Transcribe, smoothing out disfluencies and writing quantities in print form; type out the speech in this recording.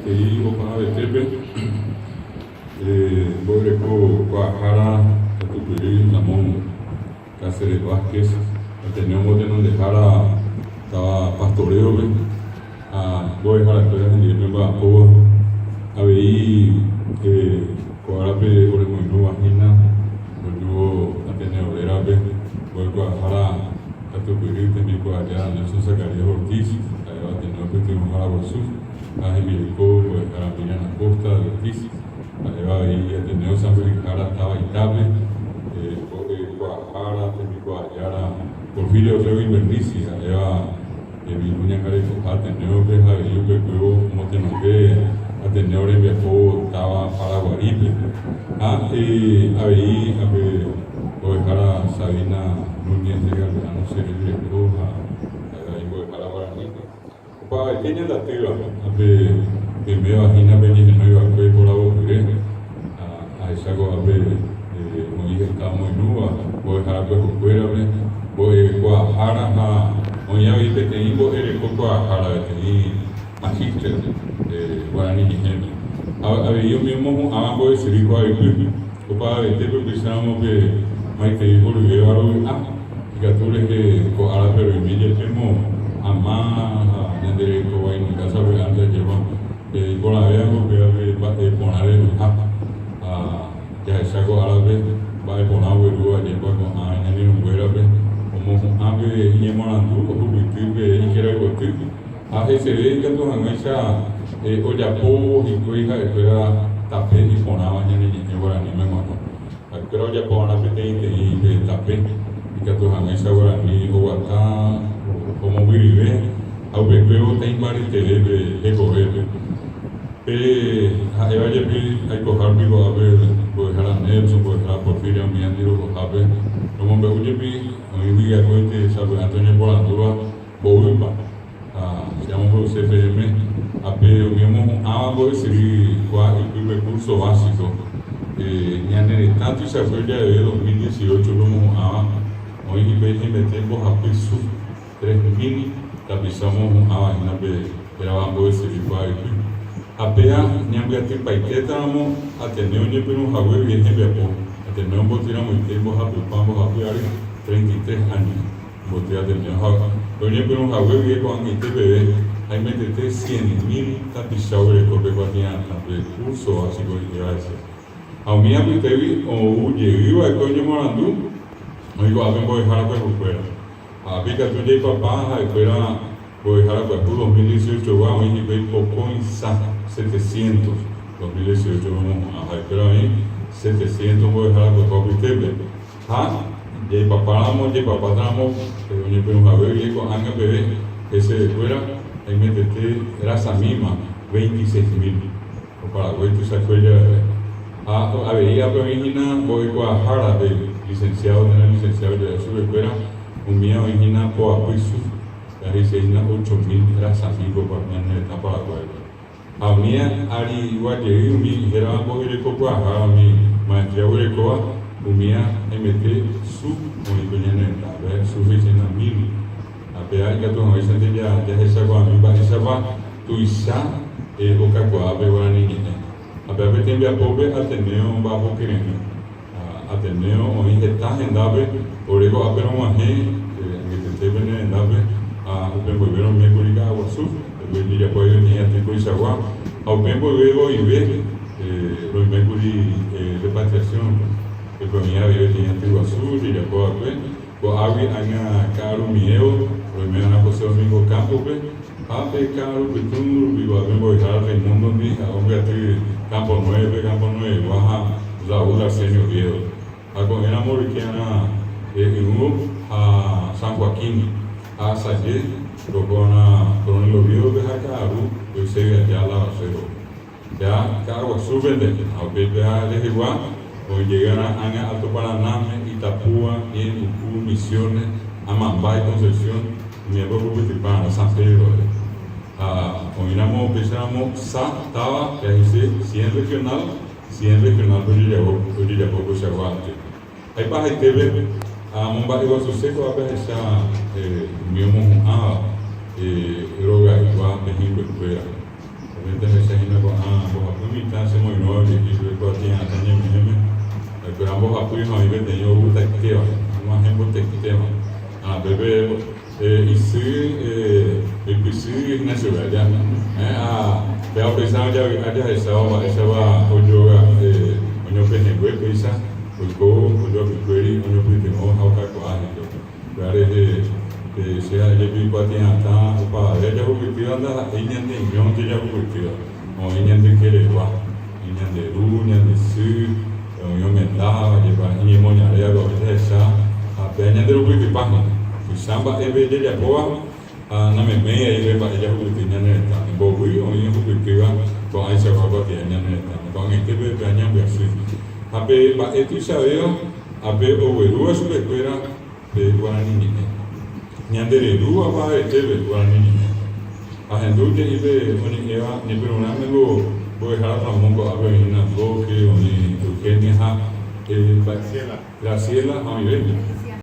maitei opa vetepe, Boireco Guajara, Catupiri, Ramón Cáceres Vázquez, teníamos de donde Jara estaba pastoreo, a Boijara, que era en el Bacoa, había Coarape, Oremoinú, Vagina, Boinuo, Ateneo, Lerape, Guajara, Catupiri, Temico, allá, Nelson Zacarías Ortiz, Ateneo, que tenemos Jara Guazú, Ajimirico, Guajara, Miriana Costa, Ortiz, ahí Ateneo San Felicara estaba Itable, Guajara, Temico, Ayara, Porfirio Reo y Bernici, allá Viluña Careco, Ateneo que Javier que luego como tenemos que Ateneo en Viajó estaba para Guaripe, ahí Guajara Sabina Núñez de Galvano Cerebro Roja, ahí Guajara Guaraní, para pequeña la tierra, que me vagina venir no iba a ver por la boca, a esa cosa no dije estaba muy nueva, voy a dejar pues fuera, voy a Guajara, hoy ya vi que tengo el poco Guajara, tenía magíster, guaraní y gente. A yo mismo hago ese rico ahí, para ver que pensamos que hay que ir por el llevar y que tú le que Guajara, pero en mi ya tenemos a más de derecho, ahí en casa, pero antes llevamos. Por la vez que poner ya saco árabe va a poner huevo allí con añadir un huevo como ave y morando o que quiera cortar a ese de que tú esa o ya po y coija espera tapé y ponaba añadir y guaraní me mono pero ya po la pete y tapé y que tú esa guaraní o acá como vive a ver veo tem varios de correr hay varios que hay que coger vivo a ver, pues a Nelson, pues a Porfirio, mi amigo, pues a ver, como me oye hoy día que sabe Antonio Polandúa, Bouba, se llama CFM, a ver, mismo algo sería cuál el recurso básico, y en el tanto se fue ya de 2018 como hoy metemos a peso 3.000, tapizamos a vaina de grabando ese igual. Apea nyambiati paiketa amo Ateneo nyepenu hawe viene viapo Ateneo botiramos y tenemos a Pupambo Javiari 33 años botea Ateneo hawe nyepenu hawe viene con este bebé hay metete 100.000 tapizados de corbecuatiana de curso básico de gracias a mi apitevi o lleguiba de coño morandú no digo a vengo dejar pues fuera a pica tu de papá espera voy a dejar pues 2018 vamos y ve poco en sa 700, 2018 vamos a esperar ahí, 700 voy a dejar la copitable. Y papá tramo, pero yo pero a ver, y con anga bebé, ese de fuera, ahí me tete, era esa misma, 26.000. O para güey, tú sabes que a ver, ya origina, voy a Guajara, de licenciado, tener licenciado de su escuela, un mía origina, por apiso, ahí se origina 8.000, era esa misma, para mí, en esta Paraguay. A mí, Ari, igual llegué, mi era algo de copa, a mi maestría de copa, mía, MT, su, muy pequeña, a ver, su oficina 1.000. A pegar que tú no ves, ya se sacó a mi país, tu isa, o cacoa, pero la niña. A ver, que te envía pobre, Ateneo, bajo que Ateneo, hoy está en Dave, por eso, a pero más que te ven en Dave, a un volvieron miércoles a Guazú. Ya puede venir a tiempo y sagua, ao tempo luego y ver los mercury repatriación, que por mí había tenido antiguo azul y ya puedo ver, pues había aña caro mieo, los míos han José Domingo Campo, hace caro Pitungo, vivo a vengo de Raimundo Díaz, hombre a Campo 9, baja Raúl Arsenio Viejo, a con el amor que ana a San Joaquín, a Sayé. Con el olvido de Jacaru, yo sé que ya la cero. Ya Cagua suben de a de igual, hoy llegan a Alto Paraná, Itapúa, Ienucú, Misiones, Amambay, Concepción, miembro principal, San Pedro. Hoy empezamos Taba, que dice 100 regional, pero ya poco se aguante. Hay para que ver, Mumbai was to say, I bet Miomo droga igual México fuera. Obviamente esa es una mitad se muy nuevo y después tiene a tener meme pero ambos apoyos a nivel de yo gusta que te va más ejemplo te va a bebé y si nacional ya pero pensaba ya estaba yoga onyo pe ne we pesa ko onyo pe query onyo pe mo how ka ko ani to gare se ya je bi pa tian ta pa ya ja ko pe anda inyan de nyon te ja ko pe o inyan de kere wa inyan de ru inyan de su yo me da je pa ni mo nya ya ko te sa a pe inyan de ru pe pa ni samba ebe de ja ko na me ya pa ja ko pe inyan de ta bo wi o inyan ko pe wa ko ai sa ko te inyan de ta ko ngi te pe inyan be su ape ba etisa veo ape owerua su escuela de guaraní nyandere rua ba etebe guaraní ahendu je ibe oni eva ni programa go voy a dejar a mongo a ver una go que oni Eugenia ha Graciela a mi